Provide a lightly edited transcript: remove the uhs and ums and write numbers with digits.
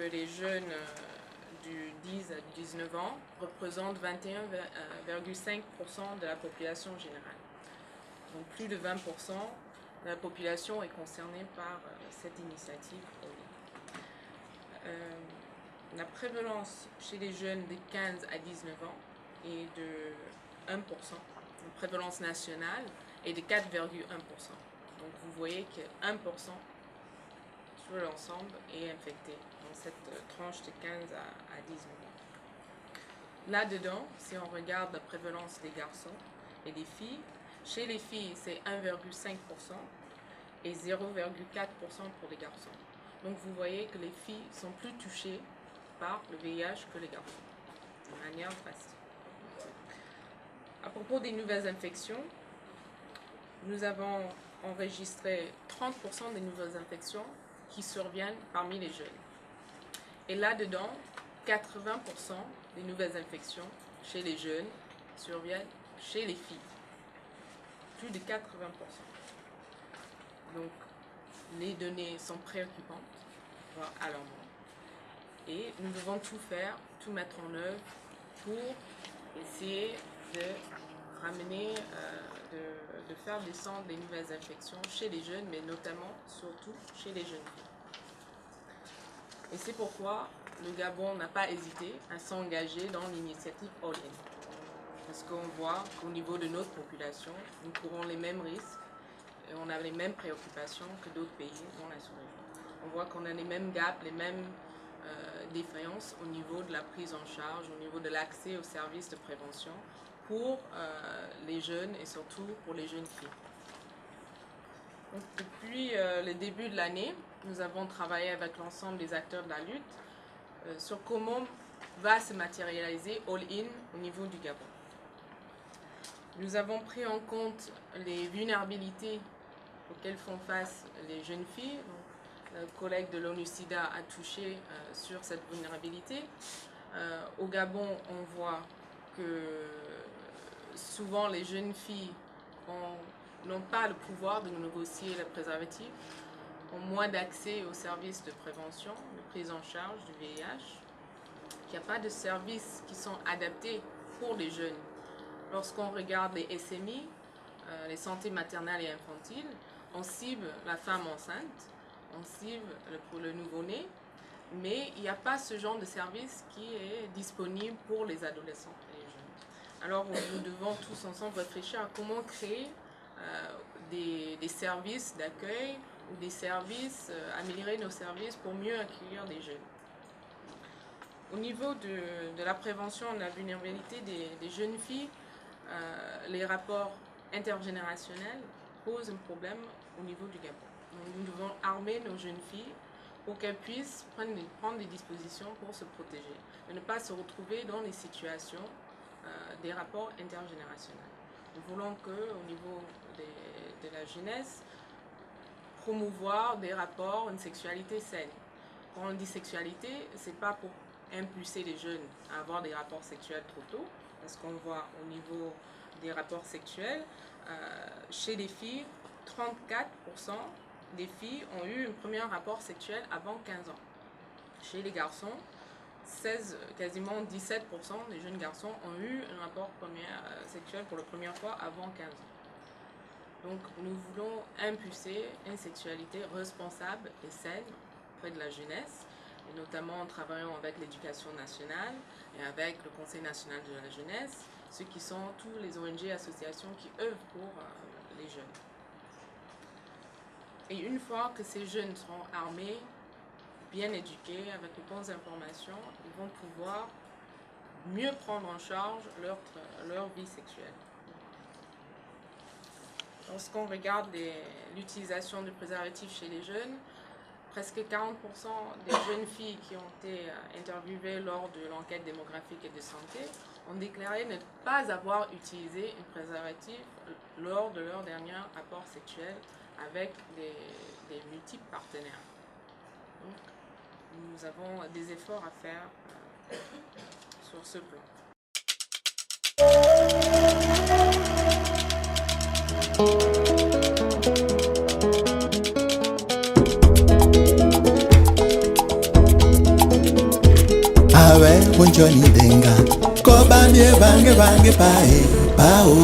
les jeunes du 10 à 19 ans représentent 21,5% de la population générale. Donc plus de 20% de la population est concernée par cette initiative. La prévalence chez les jeunes de 15 à 19 ans est de 1%. La prévalence nationale est de 4,1%. Donc vous voyez que 1% sur l'ensemble est infecté dans cette tranche de 15 à 19 ans. Là-dedans, si on regarde la prévalence des garçons et des filles, chez les filles c'est 1,5% et 0,4% pour les garçons. Donc vous voyez que les filles sont plus touchées par le VIH que les garçons, de manière drastique. À propos des nouvelles infections, nous avons enregistré 30% des nouvelles infections qui surviennent parmi les jeunes. Et là-dedans, 80% des nouvelles infections chez les jeunes surviennent chez les filles. Plus de 80%. Donc, les données sont préoccupantes, voire alarmantes. Et nous devons tout faire, tout mettre en œuvre pour essayer de ramener, de faire descendre les nouvelles infections chez les jeunes, mais notamment, surtout, chez les jeunes filles. Et c'est pourquoi le Gabon n'a pas hésité à s'engager dans l'initiative All-In. Parce qu'on voit qu'au niveau de notre population, nous courons les mêmes risques et on a les mêmes préoccupations que d'autres pays dans la sous-région. On voit qu'on a les mêmes gaps, les mêmes défaillances au niveau de la prise en charge, au niveau de l'accès aux services de prévention pour les jeunes et surtout pour les jeunes filles. Donc, depuis le début de l'année, nous avons travaillé avec l'ensemble des acteurs de la lutte sur comment va se matérialiser All-In au niveau du Gabon. Nous avons pris en compte les vulnérabilités auxquelles font face les jeunes filles. Donc, le collègue de l'ONU-SIDA a touché sur cette vulnérabilité. Au Gabon, on voit que souvent les jeunes filles n'ont pas le pouvoir de négocier le préservatif, ont moins d'accès aux services de prévention, de prise en charge du VIH, qu'il n'y a pas de services qui sont adaptés pour les jeunes. Lorsqu'on regarde les SMI, les santé maternelle et infantile, on cible la femme enceinte, on cible le nouveau-né, mais il n'y a pas ce genre de service qui est disponible pour les adolescents et les jeunes. Alors nous devons tous ensemble réfléchir à comment créer des services d'accueil ou des services, améliorer nos services pour mieux accueillir des jeunes. Au niveau de la prévention de la vulnérabilité des jeunes filles, les rapports intergénérationnels posent un problème au niveau du Gabon. Donc, nous devons armer nos jeunes filles pour qu'elles puissent prendre des dispositions pour se protéger et ne pas se retrouver dans les situations des rapports intergénérationnels. Nous voulons qu'au niveau de la jeunesse, promouvoir des rapports, une sexualité saine. Quand on dit sexualité, ce n'est pas pour impulser les jeunes à avoir des rapports sexuels trop tôt, parce qu'on voit au niveau des rapports sexuels, chez les filles, 34% des filles ont eu un premier rapport sexuel avant 15 ans. Chez les garçons, quasiment 17% des jeunes garçons ont eu un rapport sexuel pour la première fois avant 15 ans. Donc nous voulons impulser une sexualité responsable et saine auprès de la jeunesse, et notamment en travaillant avec l'éducation nationale et avec le Conseil national de la jeunesse, ceux qui sont tous les ONG et associations qui œuvrent pour les jeunes. Et une fois que ces jeunes seront armés, bien éduqués, avec de bonnes informations, ils vont pouvoir mieux prendre en charge leur vie sexuelle. Lorsqu'on regarde l'utilisation du préservatif chez les jeunes, presque 40% des jeunes filles qui ont été interviewées lors de l'enquête démographique et de santé ont déclaré ne pas avoir utilisé un préservatif lors de leur dernier rapport sexuel avec des multiples partenaires. Donc, nous avons des efforts à faire sur ce plan. bawe bunjoni denga koba mie bange bange pae pao